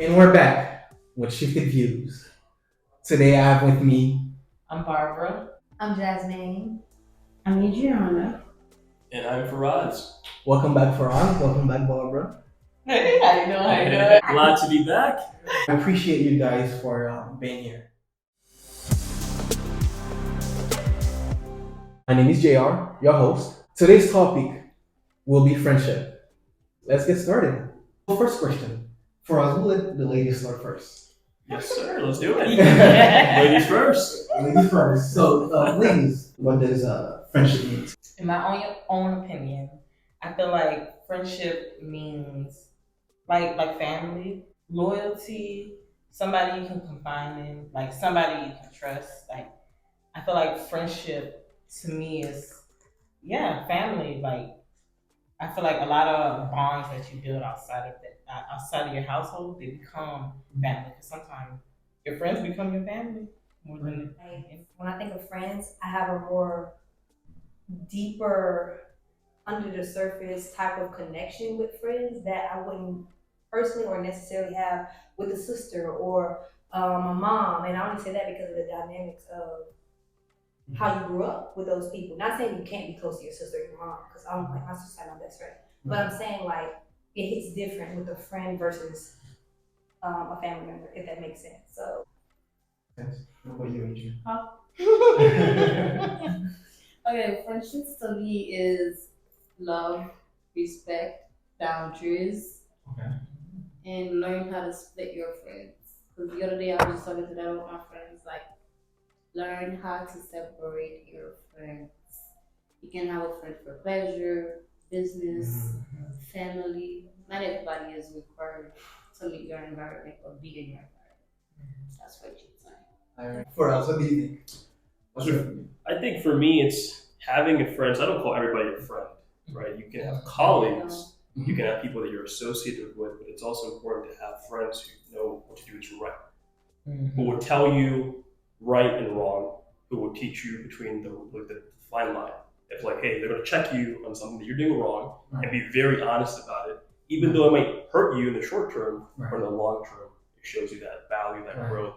And we're back with Shifted Views. Today I have with me. I'm Barbara. I'm Jasmine. I'm Adriana. And I'm Faraz. Welcome back, Farah. Welcome back, Barbara. Hey, how you doing? How you doing? Glad to be back. I appreciate you guys for being here. My name is JR, your host. Today's topic will be friendship. Let's get started. First question. Faraz, we'll let the ladies start first. Yes, sir. Let's do it. Ladies first. Ladies first. So, ladies, what does friendship mean? In my own opinion, I feel like friendship means like family, loyalty, somebody you can confide in, like somebody you can trust. Like I feel like friendship to me is family. Like I feel like a lot of bonds that you build outside of your household, they become family. Because sometimes your friends become your family more than. Like, when I think of friends, I have a more deeper, under the surface type of connection with friends that I wouldn't personally or necessarily have with a sister or a mom. And I only say that because of the dynamics of how you grew up with those people. Not saying you can't be close to your sister or your mom, because I'm like my sister and my best friend. But I'm saying like it hits different with a friend versus a family member, if that makes sense. So. What about you, Adrian? Okay, friendships to me is love, respect, boundaries, Okay. and learn how to split your friends. Because the other day I was just talking to that with my friends, like learn how to separate your friends. You can have a friend for pleasure, business, family. Not everybody is required to meet your environment or be in your environment. That's what you're saying. Faraz, what do you think? What's your opinion? I think for me, it's having a friend. So I don't call everybody a friend, right? You can have colleagues, you can have people that you're associated with, but it's also important to have friends who know what to do is right, who will tell you right and wrong, who will teach you between the fine line. If like, hey, they're going to check you on something that you're doing wrong and be very honest about it, even though it might hurt you in the short term, but in the long term, it shows you that value, that growth.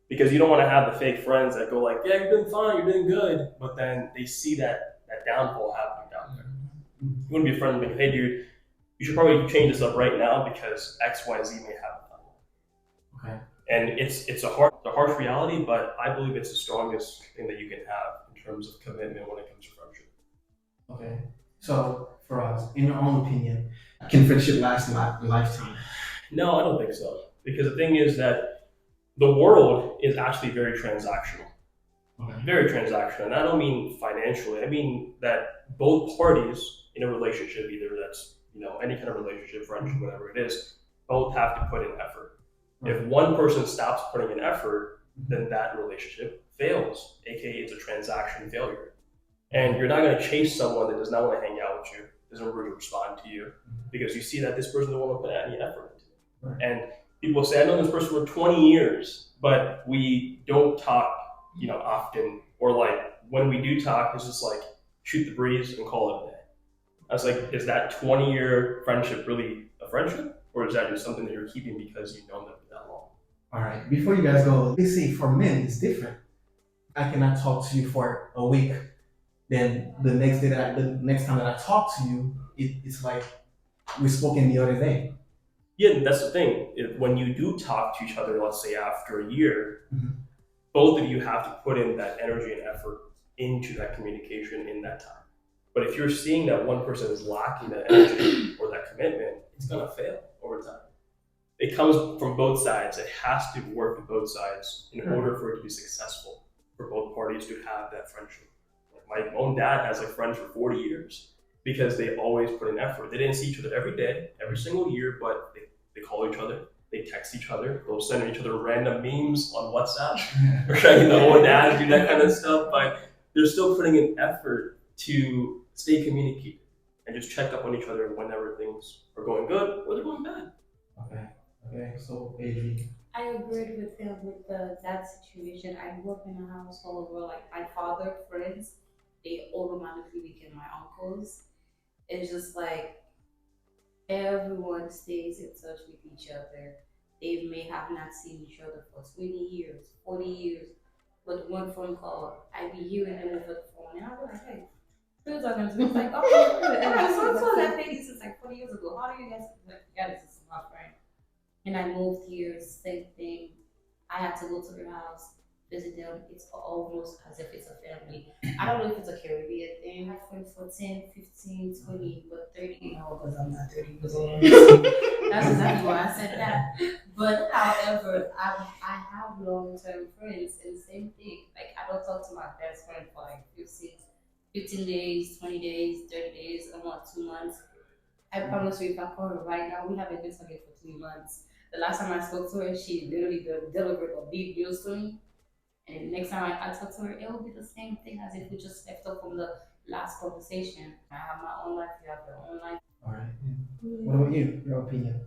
Because you don't want to have the fake friends that go like, yeah, you're doing fine, you're doing good, but then they see that downfall happening down there. You want to be a friend like, hey, dude, you should probably change this up right now because X, Y, Z may happen. Okay. And it's a harsh reality, but I believe it's the strongest thing that you can have in terms of commitment when it comes to friendship. Okay. So, for us, in your own opinion, can friendship last a lifetime? No, I don't think so. Because the thing is that the world is actually very transactional. Okay. Very transactional. And I don't mean financially. I mean that both parties in a relationship, either that's any kind of relationship, friendship, whatever it is, both have to put in effort. Right. If one person stops putting in effort, then that relationship fails, aka it's a transaction failure. And you're not going to chase someone that does not want to hang out with you, doesn't really respond to you, because you see that this person doesn't want to put any effort into it. Right. And people say, I know this person for 20 years, but we don't talk, often, or like when we do talk, it's just like shoot the breeze and call it a day. I was like, is that 20-year friendship really a friendship, or is that just something that you're keeping because you've known them for that long? All right. Before you guys go, they say for men it's different. I cannot talk to you for a week. Then the next time that I talk to you, it's like we spoke in the other day. Yeah, that's the thing. When you do talk to each other, let's say after a year, both of you have to put in that energy and effort into that communication in that time. But if you're seeing that one person is lacking that energy or that commitment, it's going to fail over time. It comes from both sides. It has to work for both sides in order for it to be successful, for both parties to have that friendship. Like my own dad has friends for 40 years because they always put in effort. They didn't see each other every day, every single year, but they call each other, they text each other, they'll send each other random memes on WhatsApp, right? Old dads do that kind of stuff, but they're still putting in effort to stay communicated and just check up on each other whenever things are going good or they're going bad. Okay. So, Adrian. I agreed with him with that situation. I grew up in a household where like my father friends, they automatically became my uncles. It's just like everyone stays in touch with each other. They may have not seen each other for 20 years, 40 years, but one phone call, I be hearing them over the phone, and I was like, hey, she was talking to me, it's like, oh, yeah, so that baby since like 40 years ago. How do you guys like, yeah, this is my friend? And I moved here, same thing. I had to go to their house, visit them. It's almost as if it's a family. I don't know if it's a Caribbean thing. I have friends for 10, 15, 20, but 30, no, because I'm not 30 years old. That's exactly why I said that. But however, I have long term friends, and same thing. Like, I don't talk to my best friend for like 15 days, 20 days, 30 days, a month, 2 months. I promise you, if I call her right now, we haven't been talking for 3 months. The last time I spoke to her, she literally delivered a big news to me. And the next time I talk to her, it will be the same thing as if we just left up from the last conversation. I have my own life, you have your own life. All right. What about you? Your opinion?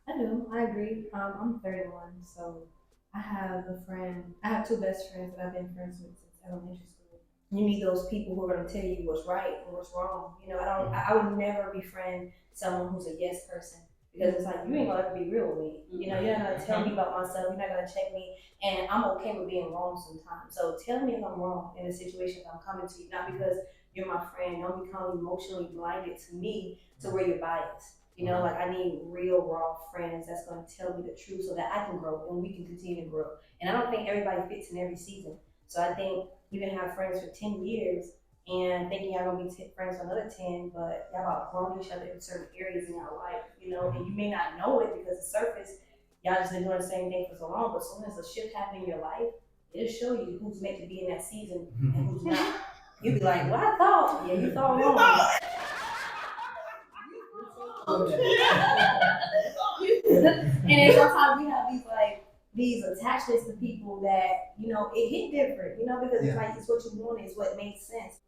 I do. I agree. I'm 31, so I have a friend. I have two best friends that I've been friends with since elementary school. You need those people who are going to tell you what's right and what's wrong. You know, I would never befriend someone who's a yes person because it's like you ain't gonna ever be real with me. You know, you're not gonna tell me about myself. You're not gonna check me, and I'm okay with being wrong sometimes. So tell me if I'm wrong in a situation that I'm coming to you, not because you're my friend. Don't become emotionally blinded to me to where you're biased. You know, like I need real raw friends that's going to tell me the truth so that I can grow and we can continue to grow. And I don't think everybody fits in every season. So I think you can have friends for 10 years and thinking y'all going to be friends for another 10, but y'all about growing each other in certain areas in your life, you know, and you may not know it because the surface, y'all just been doing the same thing for so long, but as soon as a shift happens in your life, it'll show you who's meant to be in that season and who's not. You'll be like, well, I thought, yeah, you thought wrong. And then sometimes we have these attachments to people that, you know, it hit different, you know, because it's like it's what you want, it's what makes sense.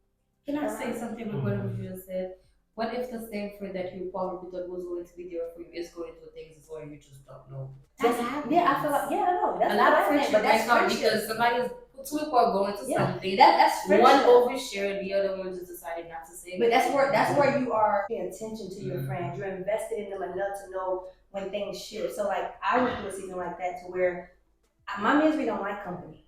Can I say something with what you just said? What if the same friend that you probably thought was going to be there for you is going through things as well and you just don't know? That's happening. Yeah, I feel like, I know. That's a lot of friendship, but that's friendship. Because somebody is two people are going to something. That's friendship. One overshared, the other one just decided not to say. But that's where you are paying attention to your friends. You're invested in them enough to know when things shift. So like I went through a season like that to where my misery don't like company.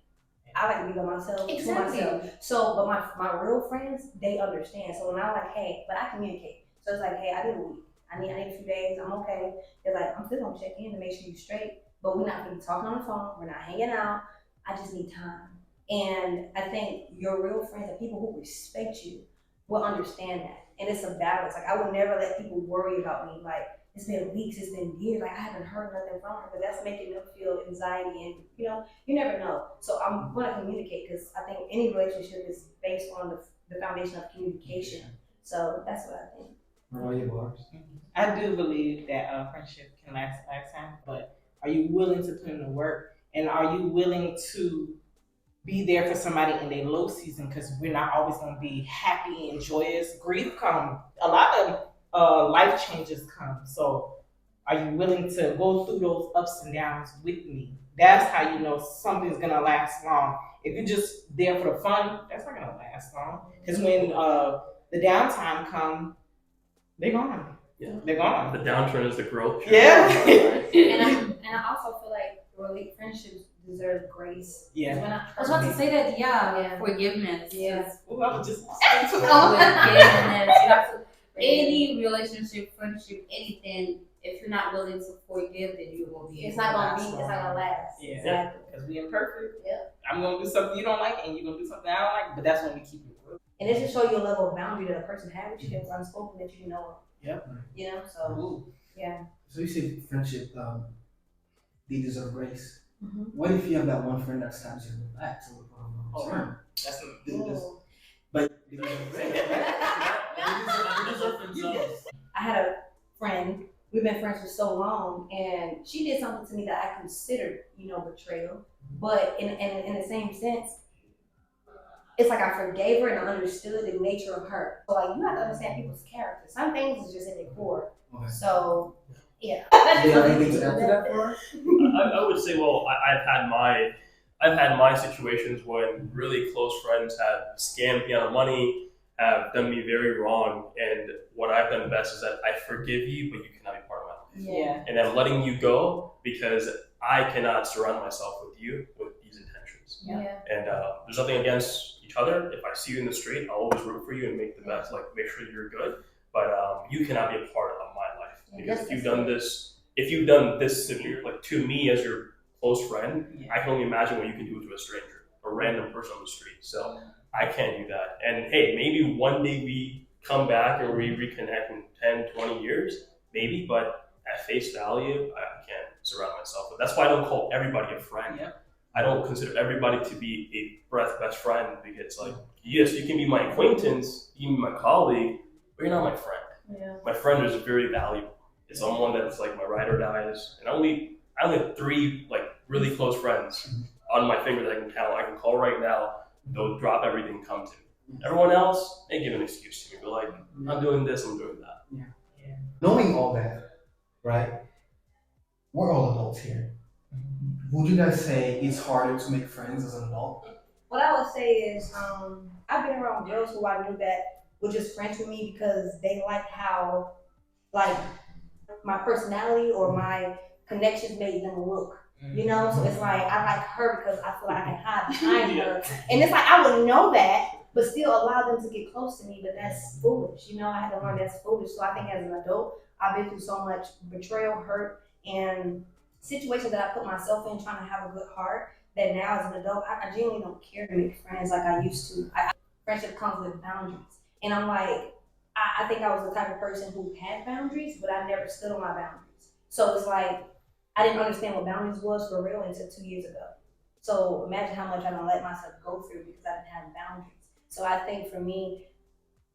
I like to be by myself, to myself. So, but my real friends, they understand. So when I'm like, hey, but I communicate. So it's like, hey, I need a week. I need a few days. I'm okay. They're like, I'm still gonna check in to make sure you're straight. But we're not gonna be talking on the phone. We're not hanging out. I just need time. And I think your real friends and people who respect you will understand that. And it's a balance. Like I would never let people worry about me. Like it's been weeks, it's been years. Like I haven't heard nothing from her, but that's making them feel anxiety. And you know, you never know. So I'm going to communicate because I think any relationship is based on the foundation of communication. So that's what I think. What about you, Bars? I do believe that friendship can last a lifetime, but are you willing to put in the work? And are you willing to be there for somebody in their low season? Because we're not always going to be happy and joyous. Grief comes. A lot of life changes come. So are you willing to go through those ups and downs with me? That's how you know something's going to last long. If you're just there for the fun, that's not going to last long. Because when the downtime comes, they're gone. Yeah. They're gone. The downturn is the growth. Yeah. and I also feel like really friendships deserve grace. Yeah. I was about to say that, forgiveness. Yeah. Ooh, I was just Forgiveness. You have to, any relationship, friendship, anything, if you're not willing to forgive, then you won't be. It's not gonna last. Yeah. Exactly. Because we imperfect. Yeah. I'm gonna do something you don't like, and you're gonna do something I don't like. But that's when we keep it real. And it just show you a level of boundary that a person had with you that was unspoken that you know. Yep. You know, so Ooh. yeah. So you say friendship, they deserve grace. Mm-hmm. What if you have that one friend that stabs you in the back? That's But they deserve grace. I had a friend. We've been friends for so long, and she did something to me that I considered, betrayal. But in the same sense, it's like I forgave her and I understood the nature of her. So like you have to understand people's character. Some things is just in their core. Okay. So yeah. Do you have anything to add to that for us? I would say, well, I've had my situations when really close friends have scammed me out of money, have done me very wrong, and what I've done best is that I forgive you, but you cannot be part of my life. Yeah. And I'm letting you go because I cannot surround myself with you with these intentions. Yeah. And there's nothing against each other. If I see you in the street, I'll always root for you and make the best, like make sure you're good. But you cannot be a part of my life because if you've done this severe, like to me as your close friend, I can only imagine what you can do to a stranger, a random person on the street. So I can't do that. And hey, maybe one day we come back and we reconnect in 10, 20 years, maybe. But at face value, I can't surround myself with. That's why I don't call everybody a friend. Yeah. I don't consider everybody to be a best friend because, like, yes, you can be my acquaintance, you can be my colleague, but you're not my friend. Yeah. My friend is very valuable. It's someone that's like my ride or dies. And I only have 3 like really close friends on my finger that I can count. I can call right now. They'll drop everything and come to me. Everyone else, they give an excuse to me. But like, I'm doing this, I'm doing that. Knowing all that, right? We're all adults here. Would you guys say it's harder to make friends as an adult? What I would say is, I've been around girls who I knew that were just friends with me because they liked how, like, my personality or my connections made them look. You know, so it's like I like her because I feel like I can hide behind her, and it's like I would know that, but still allow them to get close to me. But that's foolish, you know. I had to learn that's foolish. So I think as an adult, I've been through so much betrayal, hurt, and situations that I put myself in trying to have a good heart. That now as an adult, I genuinely don't care to make friends like I used to. Friendship comes with boundaries, and I'm like, I think I was the type of person who had boundaries, but I never stood on my boundaries. So it's like I didn't understand what boundaries was for real until 2 years ago. So imagine how much I don't let myself go through because I didn't have boundaries. So I think for me,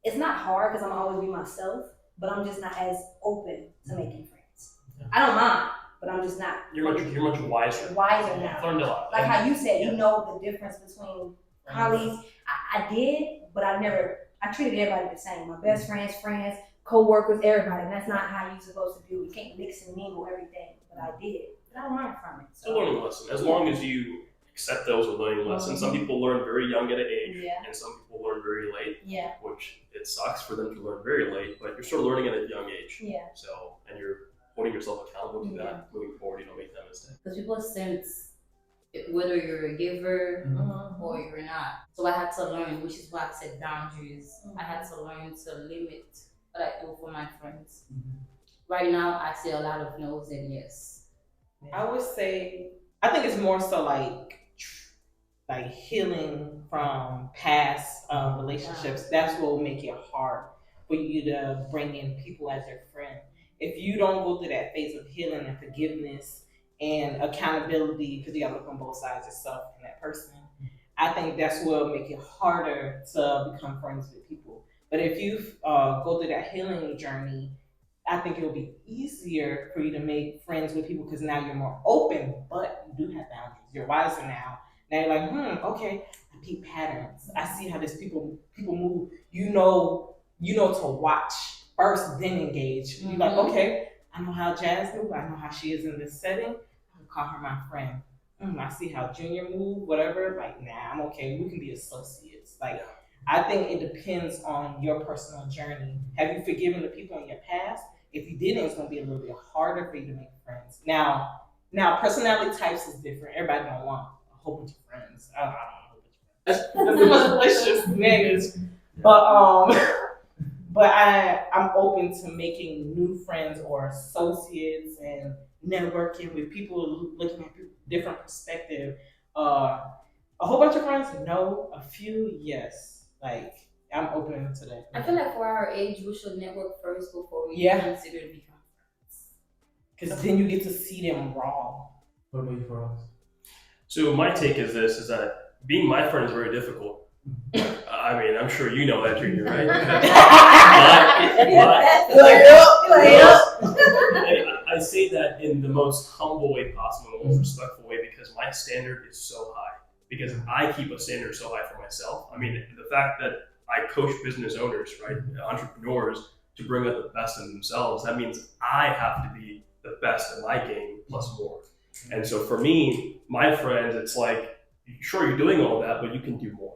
it's not hard because I'm always be myself, but I'm just not as open to making friends. I don't mind, but I'm just not. You're much wiser. Wiser now. I've learned a lot. Like how you said, you know the difference between colleagues. I did, but I treated everybody the same. My best friends, co-workers, everybody. And that's not how you're supposed to do. You can't mix and mingle everything, but I did. But I learned from it. It's a learning lesson. As long as you accept those as learning lessons. Some people learn very young at an age, and some people learn very late. Yeah. Which it sucks for them to learn very late, but you're still learning at a young age. Yeah. So, and you're holding yourself accountable to that moving forward. You don't make that mistake. Because people sense whether you're a giver or you're not. So I had to learn, which is why I said boundaries. I had to learn to limit what I do for my friends. Right now, I say a lot of no's and yes. I would say, I think it's more so like healing from past relationships. That's what will make it hard for you to bring in people as your friend. If you don't go through that phase of healing and forgiveness and accountability, because you got to look on both sides, yourself and that person, I think that's what will make it harder to become friends with people. But if you go through that healing journey, I think it'll be easier for you to make friends with people because now you're more open, but you do have boundaries. You're wiser now. Now you're like, okay, I peep patterns. I see how these people move. You know to watch first, then engage. You're like, okay, I know how Jazz moves. I know how she is in this setting. I'm gonna call her my friend. I see how Junior move, whatever. Like, nah, I'm okay. We can be associates. Like, I think it depends on your personal journey. Have you forgiven the people in your past? If you didn't, it's gonna be a little bit harder for you to make friends. Now personality types is different. Everybody don't want a whole bunch of friends. I don't want a whole bunch of friends. That's too much relationships to manage. But I'm open to making new friends or associates and networking with people looking at different perspective. A whole bunch of friends, no. A few, yes. Like, I'm open to that. I feel like for our age, we should network first before we consider to become friends. Because then you get to see them raw. What about you, Faraz? So my take is that being my friend is very difficult. I mean, I'm sure you know that, Junior, right? I say that in the most humble way possible, the most respectful way, because my standard is so high. Because I keep a standard so high for myself. I mean, the fact that I coach business owners, right, entrepreneurs, to bring out the best in themselves, that means I have to be the best in my game plus more. And so for me, my friends, it's like, sure, you're doing all that, but you can do more.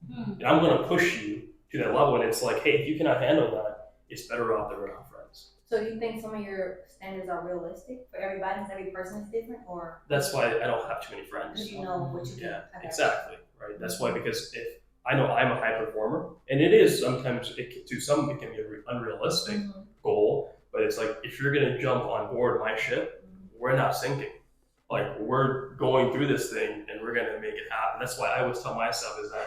And I'm going to push you to that level. And it's like, hey, if you cannot handle that, it's better off that we're not friends. So do you think some of your standards are realistic for everybody? Because every person is different, or That's why I don't have too many friends. because you know what you do? Yeah, Okay. exactly. Right. That's why, because if I know I'm a high performer, and it is sometimes to some it can be an unrealistic Mhm. goal, but it's like if you're gonna jump on board my ship, we're not sinking. Like we're going through this thing and we're gonna make it happen. That's why I always tell myself is that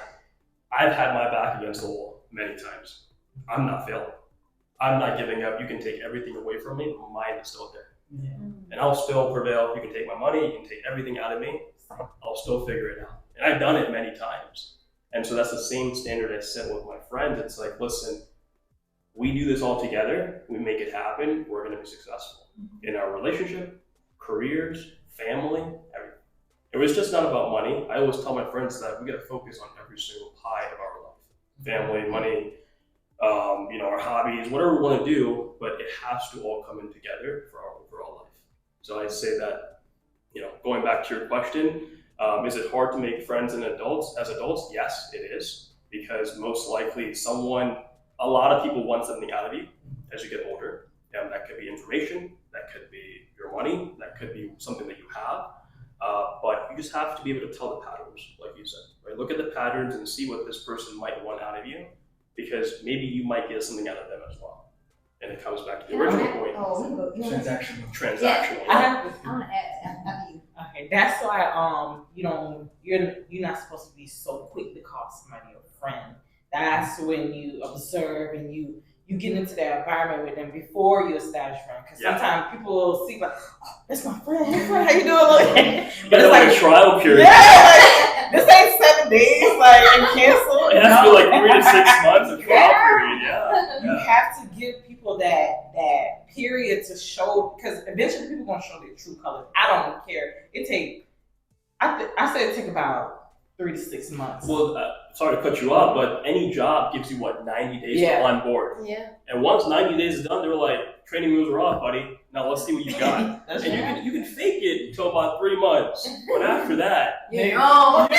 I've had my back against the wall many times. I'm not failing. I'm not giving up. You can take everything away from me, mine is still there. Yeah. And I'll still prevail. You can take my money, you can take everything out of me, I'll still figure it out. And I've done it many times. And so that's the same standard I set with my friends. It's like, listen, we do this all together, we make it happen, we're gonna be successful in our relationship, careers, family, everything. It was just not about money. I always tell my friends that we gotta focus on every single pie of our life. Family, money, our hobbies, whatever we want to do, but it has to all come in together for our overall life. So I say that, going back to your question, is it hard to make friends as adults? Yes, it is, because most likely a lot of people want something out of you as you get older. That could be information, that could be your money, that could be something that you have. But you just have to be able to tell the patterns, like you said, right? Look at the patterns and see what this person might want out of you, because maybe you might get something out of them as well. And it comes back to the original point. Transactional. Transactional. I want to add after you. Okay, that's why you're not supposed to be so quick to call somebody a friend. That's when you observe and you get into that environment with them before you establish friend. Because sometimes people will see like, oh, that's my friend. Hey friend, how you doing? But it's like a trial period. Yeah, like, this ain't 7 days and cancel. It has to be like 3 to 6 months of trial period. Yeah. You have to give people that period to show, because eventually people gonna show their true colors. I don't care. I say it take about 3 to 6 months. Well, sorry to cut you off, but any job gives you 90 days to on board. Yeah. And once 90 days is done, they're like, training moves are off, buddy. Now let's see what you got. That's And right. you can fake it until about 3 months, but after that, You're wrong.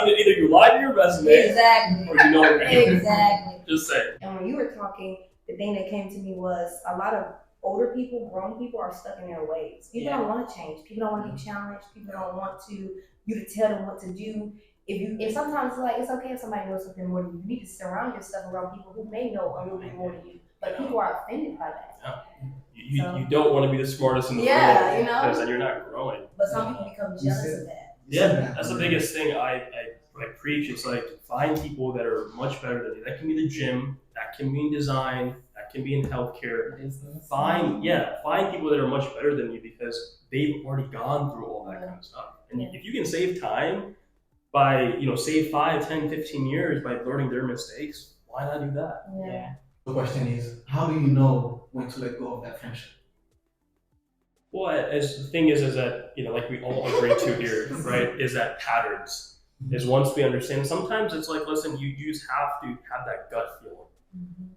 either you lie to your resume Exactly. or you know what you're doing. Exactly. Just say. And when you were talking, the thing that came to me was a lot of older people, grown people are stuck in their ways. People don't want to change. People don't want to be challenged. People don't want you to tell them what to do. If sometimes it's okay if somebody knows something more than you. You need to surround yourself around people who may know a little bit more than you. But people are offended by that. Yeah. You don't want to be the smartest in the room, because then you're not growing. But some people become jealous of that. Yeah, that's the biggest thing I preach. It's like, find people that are much better than you. That can be the gym, that can be in design, that can be in healthcare. Business. Find people that are much better than you, because they've already gone through all that kind of stuff. And if you can save time by, save 5, 10, 15 years by learning their mistakes, why not do that? Yeah. The question is, how do you know when to let go of that friendship? Well, as the thing is that, like we all agree to here, right, is that patterns. Is once we understand, sometimes it's like, listen, you just have to have that gut feeling,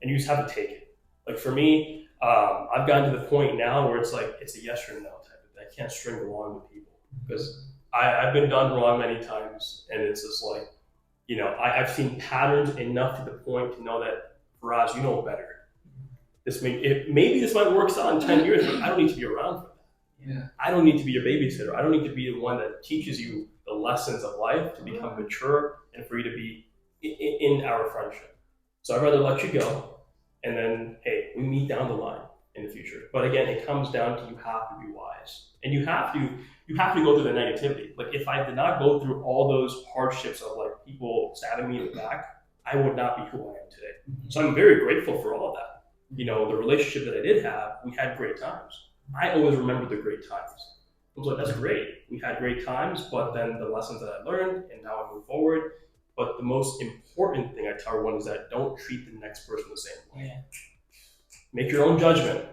and you just have to take it. Like for me, I've gotten to the point now where it's like, it's a yes or no type of thing. I can't string along with people, because I've been done wrong many times, and it's just like, I've seen patterns enough to the point to know that, Faraz, you know better. Maybe this might work out in 10 years, but I don't need to be around for that. Yeah. I don't need to be your babysitter. I don't need to be the one that teaches you the lessons of life to become mature and for you to be in our friendship. So I'd rather let you go, and then, hey, we meet down the line in the future. But again, it comes down to, you have to be wise, and you have to go through the negativity. Like if I did not go through all those hardships of like people stabbing me in the back, I would not be who I am today. So I'm very grateful for all of that. The relationship that I did have, we had great times. I always remember the great times. I was like, that's great. We had great times, but then the lessons that I learned, and now I move forward. But the most important thing I tell everyone is that don't treat the next person the same way. Yeah. Make your own judgment,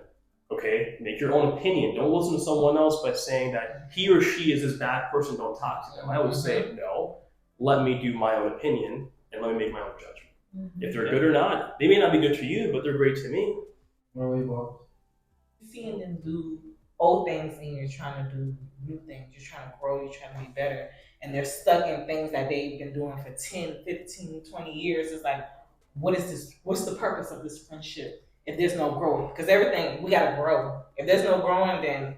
okay? Make your own opinion. Don't listen to someone else by saying that he or she is this bad person, don't talk to them. I always say, no, let me do my own opinion, and let me make my own judgment. If they're good or not, they may not be good to you, but they're great to me. Where are we going? Seeing them do old things and you're trying to do new things, you're trying to grow, you're trying to be better, and they're stuck in things that they've been doing for 10, 15, 20 years. It's like, what is this? What's the purpose of this friendship if there's no growth? Because everything we gotta grow. If there's no growing, then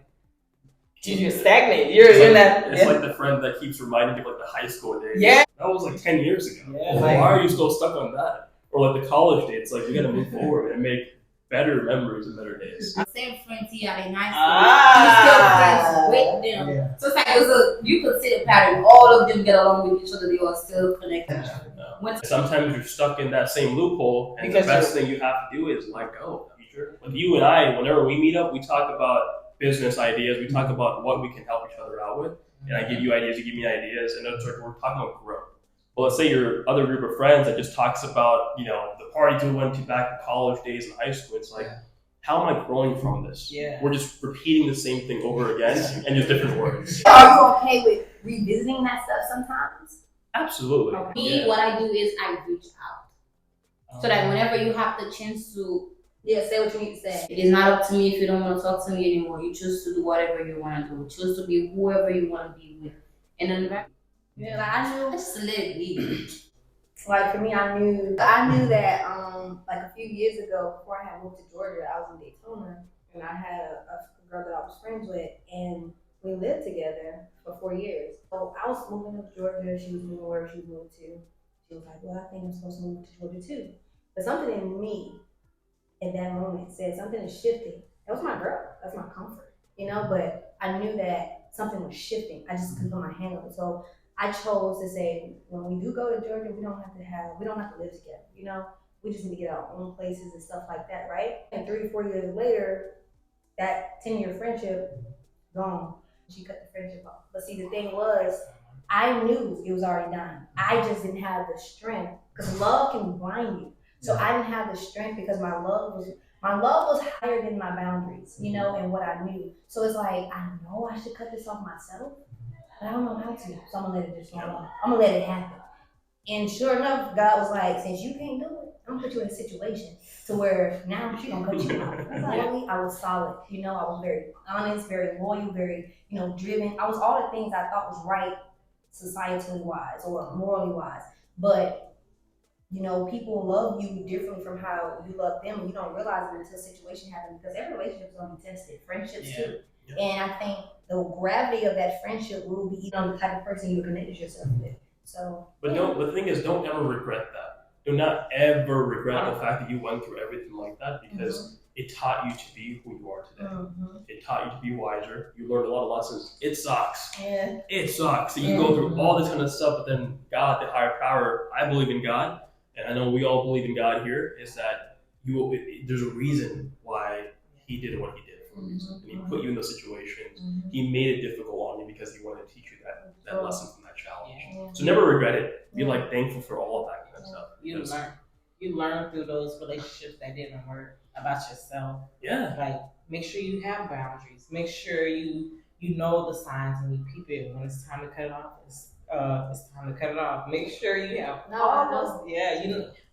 you're stagnant. You're It's in like, that. it's like the friend that keeps reminding you of like the high school days. Yeah. That was like 10 years ago. Yeah. Why are you still stuck on that? Or like the college days. Like we gotta move forward and make better memories and better days. The same friends he had in high school, you still friends with them. Yeah. So it's like you could see the pattern. All of them get along with each other. They are still connected. No. Sometimes you're stuck in that same loophole, and Because the best thing you have to do is let go. Like you and I, whenever we meet up, we talk about business ideas. We talk about what we can help each other out with, and I give you ideas, you give me ideas, and it's like we're talking about growth. Well, let's say your other group of friends that just talks about the parties we went to back in college days and high school. It's like, how am I growing from this? Yeah. We're just repeating the same thing over again and just different words. Are you okay with revisiting that stuff sometimes? Absolutely. Me, what I do is I reach out. So that whenever you have the chance to say what you need to say. It is not up to me if you don't want to talk to me anymore. You choose to do whatever you want to do. Choose to be whoever you want to be with. And then like I just let it be. Like for me, I knew that like a few years ago, before I had moved to Georgia, I was in Daytona, and I had a girl that I was friends with, and we lived together for 4 years. So I was moving to Georgia. She was moving wherever she was moving to. She was like, "Well, I think I'm supposed to move to Georgia too." But something in me at that moment said something is shifting. That was my girl. That's my comfort, But I knew that something was shifting. I just couldn't put my hand on it. So I chose to say, when we do go to Georgia, we don't have to live together, We just need to get our own places and stuff like that, right? And 3 to 4 years later, that 10-year friendship gone. She cut the friendship off. But see, the thing was, I knew it was already done. I just didn't have the strength, because love can blind you. So I didn't have the strength because my love was higher than my boundaries, and what I knew. So it's like, I know I should cut this off myself, but I don't know how to. So I'm gonna let it just go on. I'm gonna let it happen. And sure enough, God was like, since you can't do it, I'm gonna put you in a situation to where now she's gonna cut you off. I was solid, I was very honest, very loyal, very, driven. I was all the things I thought was right societally wise or morally wise. But people love you differently from how you love them, and you don't realize it until a situation happens, because every relationship is going to be tested, friendships too. Yeah. And I think the gravity of that friendship will be on the type of person you connected yourself with. So, but the thing is, don't ever regret that. Do not ever regret the fact that you went through everything like that, because it taught you to be who you are today. It taught you to be wiser. You learned a lot of lessons. It sucks. Yeah. It sucks. So you go through all this kind of stuff, but then God, the higher power, I believe in God. And I know we all believe in God here, is that there's a reason why He did what He did for a reason. And He put you in those situations. He made it difficult on you because He wanted to teach you that lesson from that challenge. Yeah. So never regret it. Be thankful for all of that kind of stuff. You learn through those relationships that didn't work about yourself. Yeah. Like, make sure you have boundaries. Make sure you know the signs and you peep it when it's time to cut it off. It's time to cut it off. Make sure you have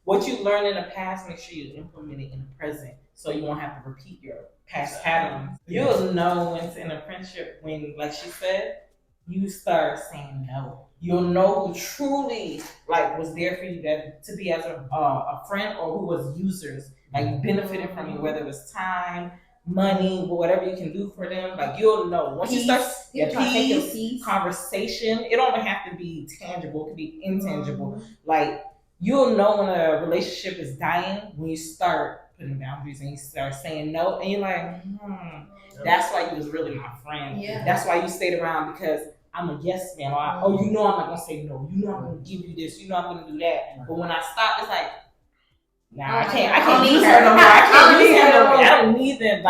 what you learned in the past. Make sure you implement it in the present, so you won't have to repeat your past patterns. You'll know when it's in a friendship when, like she said, you start saying no. You'll know who truly was there for you to be as a friend, or who was users, benefited from you, whether it was time, money, whatever you can do for them. You'll know once you start peace, conversation. It don't have to be tangible; it can be intangible. You'll know when a relationship is dying when you start putting boundaries and you start saying no, and you're like, that's why you was really my friend. Yeah. That's why you stayed around, because I'm a yes man. Or I'm not gonna say no. I'm gonna give you this. I'm gonna do that. But when I stop, it's like, nah, I can't use her no more. I can't use her no more. I don't need them.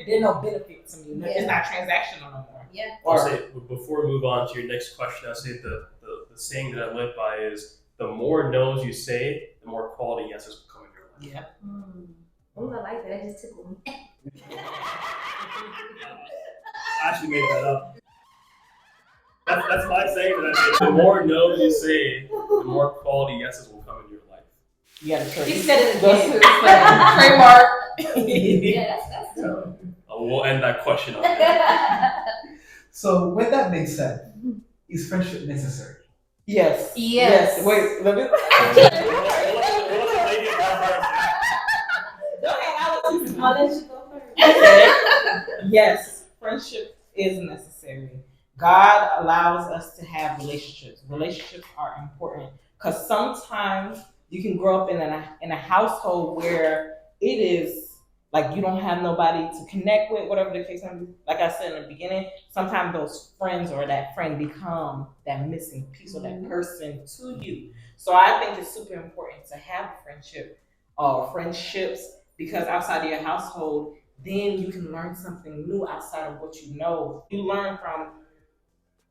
They're no benefit to me. It's not transactional no more. Yeah. I'll say, before we move on to your next question, I'll say the saying that I live by is, the more no's you say, the more quality yeses will come in your life. Yeah. Oh, I like that. That just tickled me. I actually made that up. That's my saying that I say. The more no's you say, the more quality yeses will come in your life. You gotta try. He said it again. Trademark. Yeah, that's good. So, we'll end that question on that. So, with that being said, is friendship necessary? Yes. Yes. Wait, let me. I'll let you go first. Yes, friendship is necessary. God allows us to have relationships. Relationships are important because sometimes you can grow up in a household where it is like you don't have nobody to connect with, whatever the case may be. Like I said in the beginning, sometimes those friends or that friend become that missing piece or that person to you. So I think it's super important to have a friendship or friendships because outside of your household, then you can learn something new outside of what you know. You learn from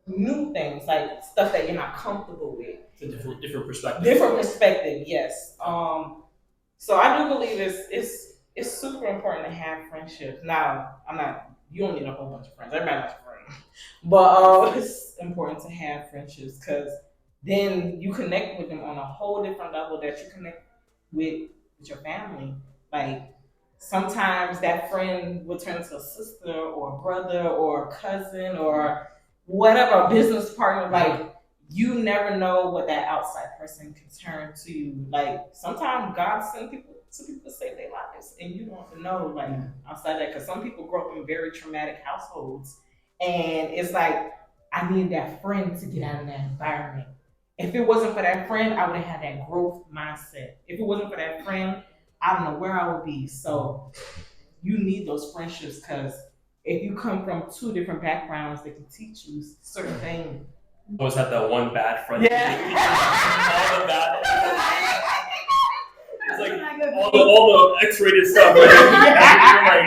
new things, like stuff that you're not comfortable with. It's a different perspective. Different perspective, yes. So I do believe it's super important to have friendships. Now, I'm not. You don't need a whole bunch of friends. Everybody has friends, but it's important to have friendships because then you connect with them on a whole different level that you connect with your family. Like sometimes that friend will turn into a sister or a brother or a cousin or whatever, a business partner. Like you never know what that outside person can turn to you. Like sometimes God sends people to people to save their lives, and you don't know like outside that because some people grow up in very traumatic households, and it's like I need that friend to get out of that environment. If it wasn't for that friend, I would have had that growth mindset. If it wasn't for that friend, I don't know where I would be. So you need those friendships because if you come from two different backgrounds, they can teach you certain things. Always had that one bad friend. Yeah. All the bad. It's like all the X-rated stuff. Right?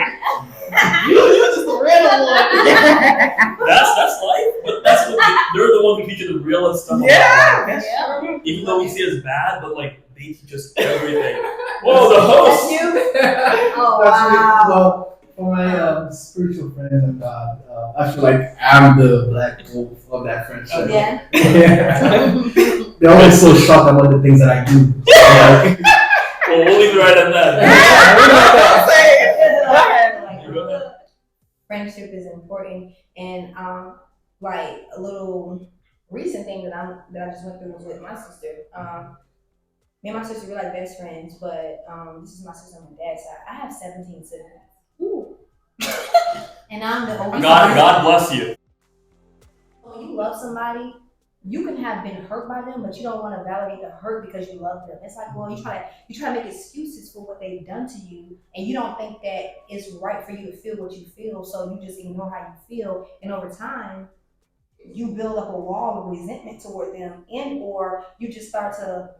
You're You're just a random one. like, that's life, but that's what they're the ones who teach you the realest stuff. Yeah, that's true. Even though we see it as bad, but like they teach us everything. Whoa, the host. Oh, That's wow. well, for my spiritual friends and God, I feel like I'm the black wolf of that friendship. Yeah. Yeah. They're always so shocked about the things that I do. Like, Well, we'll leave it right at that. Friendship is important, and like a little recent thing that I just went through was with my sister. Me and my sister were like best friends, but this is my sister on my dad's side. I have 17 siblings. Ooh. And I'm the only. God bless you. When you love somebody, you can have been hurt by them, but you don't want to validate the hurt because you love them. It's like, well, you try to make excuses for what they've done to you, and you don't think that it's right for you to feel what you feel, so you just ignore how you feel, and over time, you build up a wall of resentment toward them, and or you just start to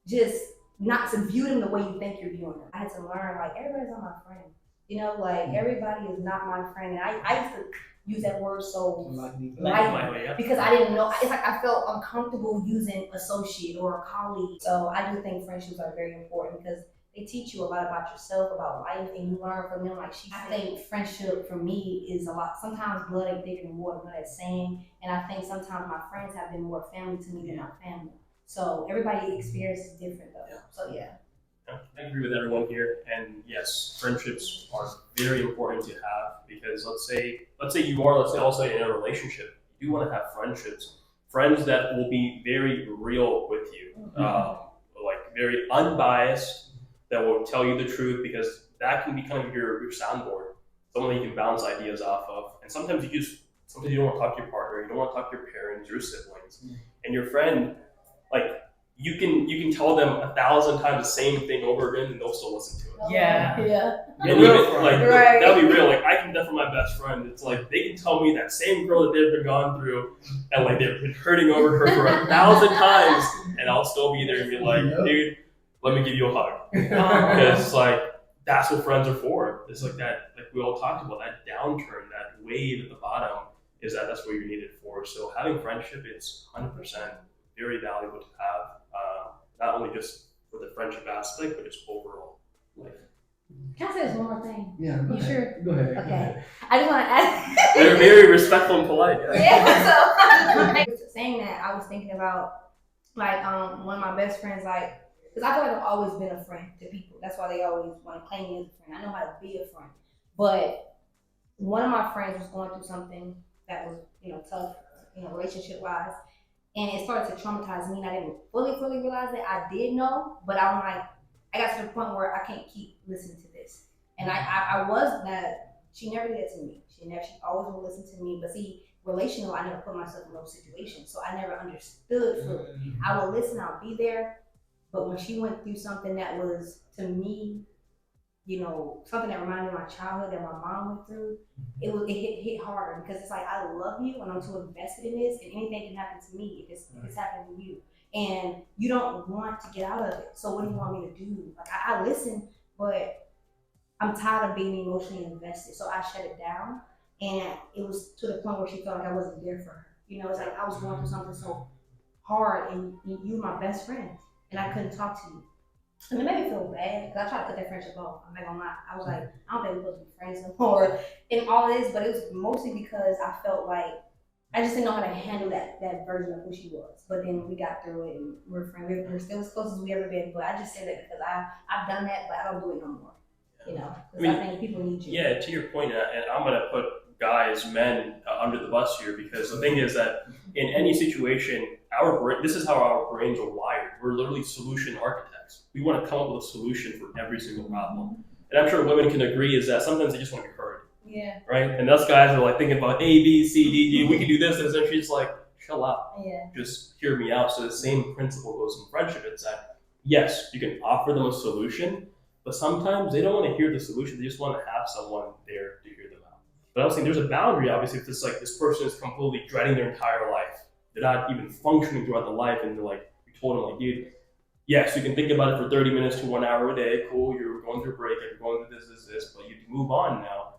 just not to view them the way you think you're viewing them. I had to learn like everybody's not my friend. You know, like everybody is not my friend, and I used to use that word so lightly because I didn't know. It's like I felt uncomfortable using associate or a colleague. So I do think friendships are very important because they teach you a lot about yourself, about life, and you learn from them. Like I think friendship for me is a lot. Sometimes blood ain't thicker than water, you know that saying. And I think sometimes my friends have been more family to me than my family. So everybody's experience is different though. Yeah. So yeah. I agree with everyone here, and yes, friendships are very important to have because let's say you are also in a relationship. You want to have friends that will be very real with you, like very unbiased, that will tell you the truth because that can be kind of your soundboard, someone that you can bounce ideas off of. And sometimes you don't want to talk to your partner, you don't want to talk to your parents, your siblings, and your friend, like. You can tell them 1,000 times the same thing over again, and they'll still listen to it. Yeah. Yeah. And even, like Right. that'll be real. Like I can definitely my best friend. It's like they can tell me that same girl that they've been gone through, and like they've been hurting over her for 1,000 times, and I'll still be there and be like, dude, let me give you a hug. Because like that's what friends are for. It's like that. Like we all talked about that downturn, that wave at the bottom. That's what you're needed for. So having friendship, it's 100% very valuable to have. Not only just for the friendship aspect, but just overall life. Can I say this one more thing? yeah, You sure? Go ahead. Okay. I just want to ask. They're very respectful and polite. Yeah. So saying that, I was thinking about like one of my best friends, like, because I feel like I've always been a friend to people. That's why they always want to claim me as a friend. I know how to be a friend. But one of my friends was going through something that was, tough, relationship wise. And it started to traumatize me, and I didn't fully realize it. I did know, but I'm like, I got to the point where I can't keep listening to this. And I was that. She never did that to me. She always would listen to me. But see, relational, I never put myself in those situations, so I never understood fully. I would listen, I'll be there, but when she went through something that was to me, something that reminded me of my childhood that my mom went through, it hit harder because it's like I love you and I'm too invested in this, and anything can happen to me if it's happening to you, and you don't want to get out of it. So what do you want me to do? Like I listen, but I'm tired of being emotionally invested, so I shut it down. And it was to the point where she felt like I wasn't there for her. It's like I was going through something so hard, and you were my best friend, and I couldn't talk to you. And it made me feel bad because I tried to cut that friendship off. I'm not gonna lie. I was like, I don't think we're supposed to be friends no more, and all this. But it was mostly because I felt like I just didn't know how to handle that version of who she was. But then we got through it, and we're friends. We're still as close as we ever been. But I just say that because I've done that, but I don't do it no more. Because I think people need you. Yeah, to your point, and I'm gonna put men under the bus here, because the thing is that in any situation, this is how our brains are wired. We're literally solution architects. We want to come up with a solution for every single problem. And I'm sure women can agree is that sometimes they just want to be heard. Yeah. Right? And us guys are like thinking about A, B, C, D, E. We can do this, and she's like, chill out. Yeah. Just hear me out. So the same principle goes in friendship. It's that, yes, you can offer them a solution, but sometimes they don't want to hear the solution. They just want to have someone there to hear them out. But I was saying there's a boundary, obviously, if this person is completely dreading their entire life. They're not even functioning throughout the life, and they're like, you told them, like, dude, yes, you can think about it for 30 minutes to 1 hour a day. Cool, you're going through a break, you're going through this, but you can move on now.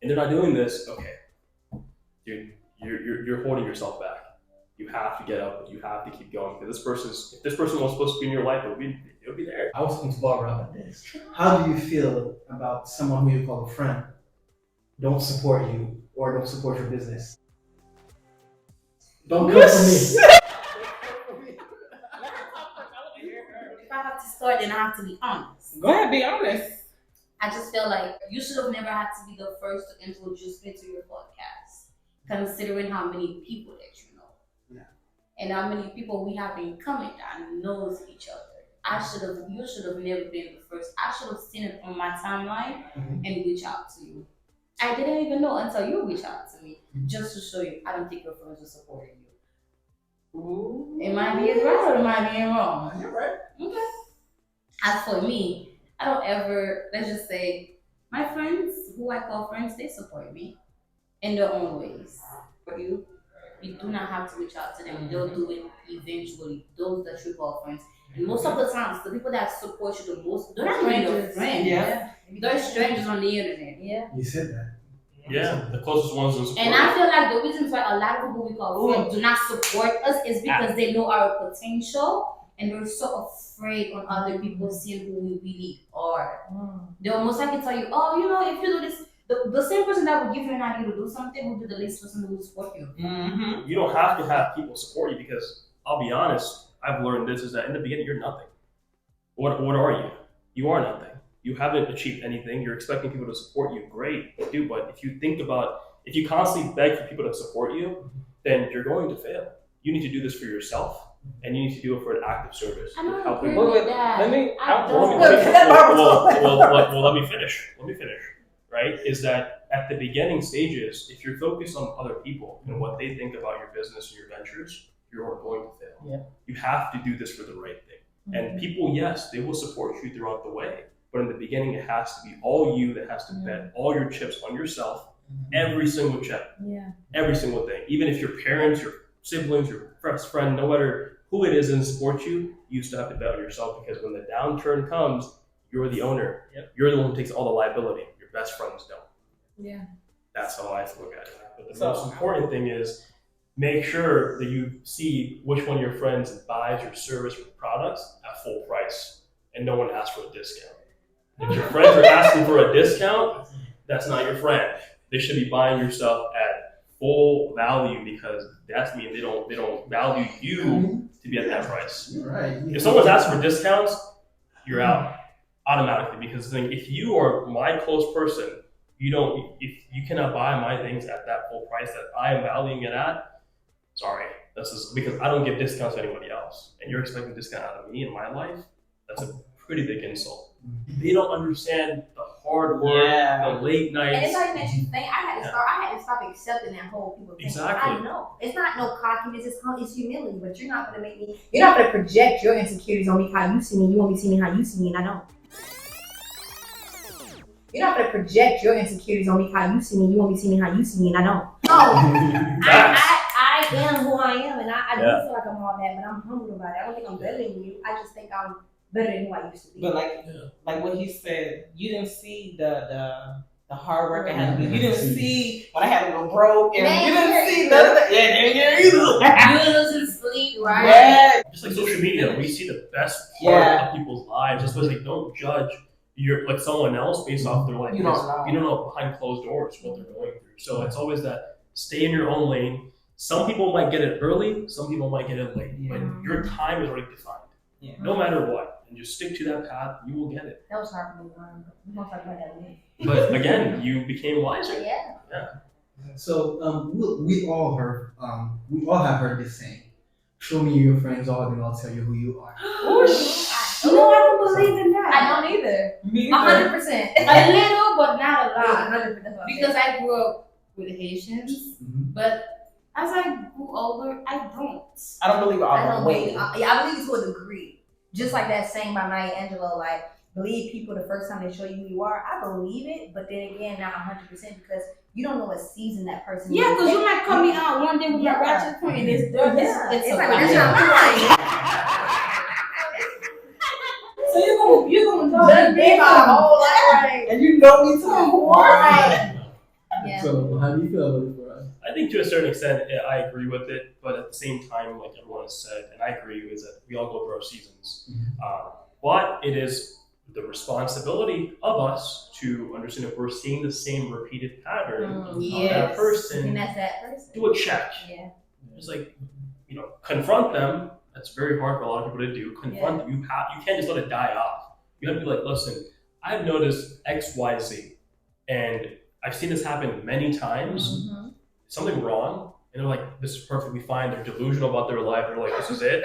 And they're not doing this, okay. Dude, you're holding yourself back. You have to get up, you have to keep going. Because if this person was supposed to be in your life, it'll be there. I was talking to Barbara about this. How do you feel about someone who you call a friend don't support you or don't support your business? Don't come for me. If I have to start, then I have to be honest. Go ahead, be honest. I just feel like you should have never had to be the first to introduce me to your podcast, considering how many people that you know. Yeah. And how many people we have in common that knows each other. You should have never been the first. I should have seen it on my timeline and reach out to you. I didn't even know until you reached out to me, just to show you I don't think your friends are supporting you. Ooh. Am I being right or am I being wrong? You're right. Okay. As for me, I don't ever, let's just say, my friends, who I call friends, they support me in their own ways. For you do not have to reach out to them. They'll do it eventually. Those that you call friends. And most of the times, the people that support you the most, they're not even your friends. Yeah. They're strangers on the internet. Yeah. You said that. Yeah, the closest ones don't support And I feel like the reasons why a lot of people we call friends do not support us is because they know our potential and they're so afraid on other people seeing who we really are. They'll most likely tell you, oh, if you do this, the same person that would give you an idea to do something will be the least person who will support you. Mm-hmm. You don't have to have people support you, because I'll be honest, I've learned this is that in the beginning you're nothing. What are you? You are nothing. You haven't achieved anything. You're expecting people to support you. Great, do. But if you constantly beg for people to support you, then you're going to fail. You need to do this for yourself, and you need to do it for an act of service. I don't Helping agree with that. Let me. Let me finish. Right? Is that at the beginning stages, if you're focused on other people and what they think about your business and your ventures, you're going to fail. Yeah. You have to do this for the right thing. And people, yes, they will support you throughout the way. But in the beginning, it has to be all you that has to bet all your chips on yourself, every single chip, every single thing. Even if your parents, your siblings, your best friend, no matter who it is and support you, you still have to bet on yourself, because when the downturn comes, you're the owner. Yep. You're the one who takes all the liability. Your best friends don't. Yeah. That's how I look at it. But the most important thing is make sure that you see which one of your friends buys your service or products at full price, and no one asks for a discount. If your friends are asking for a discount, that's not your friend. They should be buying your stuff at full value, because that's mean they don't value you to be at that price. You're right. If someone's asking for discounts, you're out automatically, because if you are my close person, if you cannot buy my things at that full price that I am valuing it at, sorry. This is because I don't give discounts to anybody else, and you're expecting a discount out of me in my life. That's a pretty big insult. They don't understand the hard work, Yeah. the late And it's nights. not even that you think. I had to stop accepting that whole people think. Exactly. I know. It's not no cockiness, it's humility, but you're not gonna project your insecurities on me how you see me. You want me to see me how you see me, and I don't. You're not gonna project your insecurities on me how you see me. You want me to see me how you see me, and I don't. No. I am who I am, and I do feel like I'm all that, but I'm humble about it. I don't think I'm better than you. I just think I'm better than who I used to be. But like what he said, you didn't see the hard work I had to do. You didn't see when I had to go broke, and you didn't see none of that. Yeah, You losing sleep, right? Yeah. Just like social media, we see the best part Yeah. of people's lives. Just like don't judge your like someone else based off their life. You don't because know. You don't know behind closed doors what they're going through. So it's always that stay in your own lane. Some people might get it early, some people might get it late, but your time is already defined. Yeah. No matter what, and just stick to that path, you will get it. That was hard for me to learn. We gonna talk about that later. But again, you became wiser. Yeah. So we all have heard this saying: "Show me your friends, all, then I'll tell you who you are." No, I don't believe in that. I don't either. Me 100%. A little, but not a lot. 100%. Because I grew up with Haitians, Mhm. but as I grew older, I don't. I don't believe I all don't the way. believe. I believe it to a degree. Just like that saying by Maya Angelou, like believe people the first time they show you who you are. I believe it, but then again, not 100% because you don't know what season that person. Yeah, is. because you might come me out one day with Yeah. my ratchet point and it's It's a like wrap. that's not mine. So you're gonna know Just me be my whole life, right? And you know me to the core. Right. Yeah. So how do you feel about it, bro? I think to a certain extent, I agree with it, but at the same time, like everyone has said, and I agree, is that we all go through our seasons. But it is the responsibility of us to understand if we're seeing the same repeated pattern of that Yes. person. And that's that person. Do a check. Yeah. Just like, confront them. That's very hard for a lot of people to do. Confront them. You can't just let it die off. You have to be like, listen, I've noticed X, Y, Z, and I've seen this happen many times. Mm-hmm. Something wrong, and they're like, this is perfectly fine. They're delusional about their life. They're like, this is it.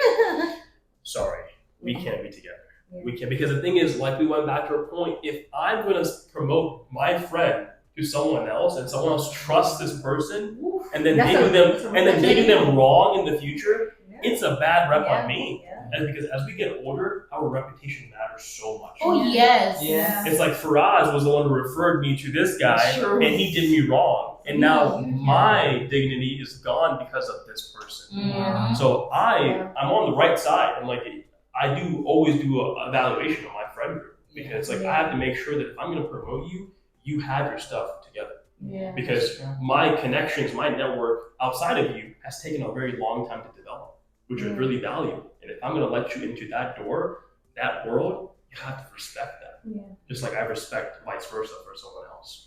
Sorry, we can't be together. Yeah. We can't, because the thing is, like we went back to our point, if I'm going to promote my friend to someone else and someone else trusts this person, and then they do them wrong in the future, it's a bad rep on me. Yeah. And because as we get older, our reputation matters so much. Oh yes. Yeah. It's like Faraz was the one who referred me to this guy, True. and he did me wrong. And now my dignity is gone because of this person. Mhm. So I'm on the right side. And like, I do always do a evaluation of my friend group because like I have to make sure that if I'm going to promote you, you have your stuff together. Yeah. Because my connections, my network outside of you has taken a very long time to develop, which is really valuable. And if I'm going to let you into that door, that world, you have to respect that. Yeah. Just like I respect vice versa for someone else.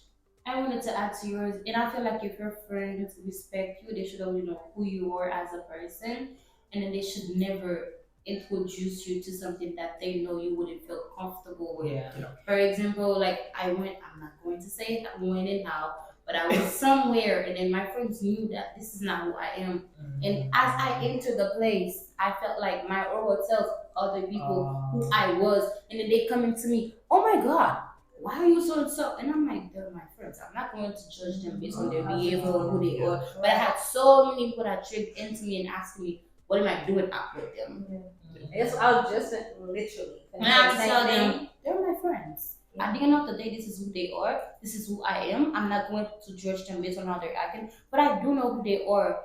I wanted to add to yours, and I feel like if your friends respect you, they should always know who you are as a person, and then they should never introduce you to something that they know you wouldn't feel comfortable with. Yeah. For example, like I'm not going to say it, I'm going in now, but I was somewhere and then my friends knew that this is not who I am. And as I entered the place, I felt like my aura tells other people who I was, and then they come into me, oh my God, why are you so and so? And I'm like, they're my friends. I'm not going to judge them based on their behavior or who they are. But I had so many people that tricked into me and asked me, what am I doing out with them? It's I was just literally. And I have to tell them, they're my friends. At the end of the day, this is who they are. This is who I am. I'm not going to judge them based on how they're acting, but I do know who they are.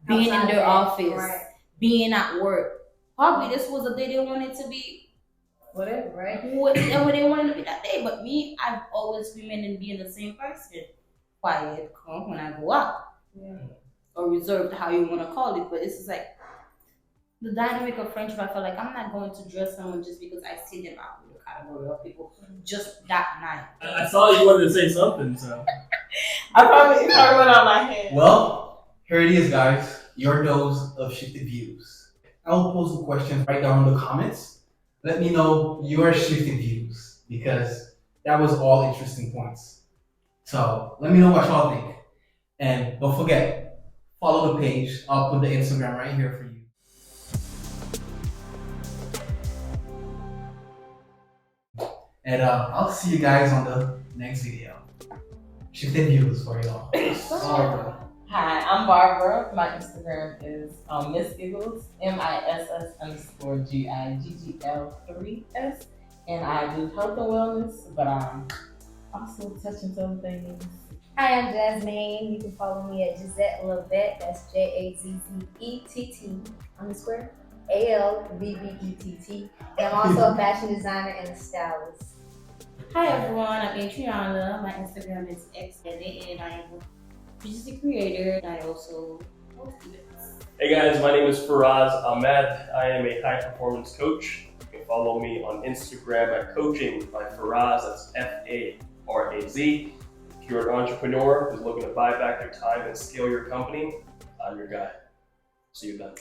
Being in their office, being at work. Probably this was a day they wanted to be Whatever, right? whatever they wanted to be that day. But me, I've always remained in being the same person. Quiet, calm when I go out. Yeah. Or reserved, how you want to call it. But it's just like the dynamic of friendship. I feel like I'm not going to judge someone just because I see them out in the category of people just that night. I saw you wanted to say something, so. I probably went out my head. Well, here it is, guys. Your dose of shifted views. I will pose the questions right down in the comments. Let me know your shifted views because that was all interesting points. So let me know what y'all think. And don't forget, follow the page. I'll put the Instagram right here for you. And I'll see you guys on the next video. Shifting views for y'all. Barbara. Hi, I'm Barbara. My Instagram is Miss Giggles, MISS_GIGGL3S. And I do health and wellness, but I'm also touching some things. Hi, I'm Jasmine. You can follow me at Gisette Lavette. That's JAZZETT_ALVVETT. And I'm also a fashion designer and a stylist. Hi everyone, I'm Adriana. My Instagram is xedit and I am a music creator and I also host events. Hey guys, my name is Faraz Ahmed. I am a high performance coach. You can follow me on Instagram at Coaching by Faraz, that's FARAZ. If you're an entrepreneur who's looking to buy back your time and scale your company, I'm your guy. See you then.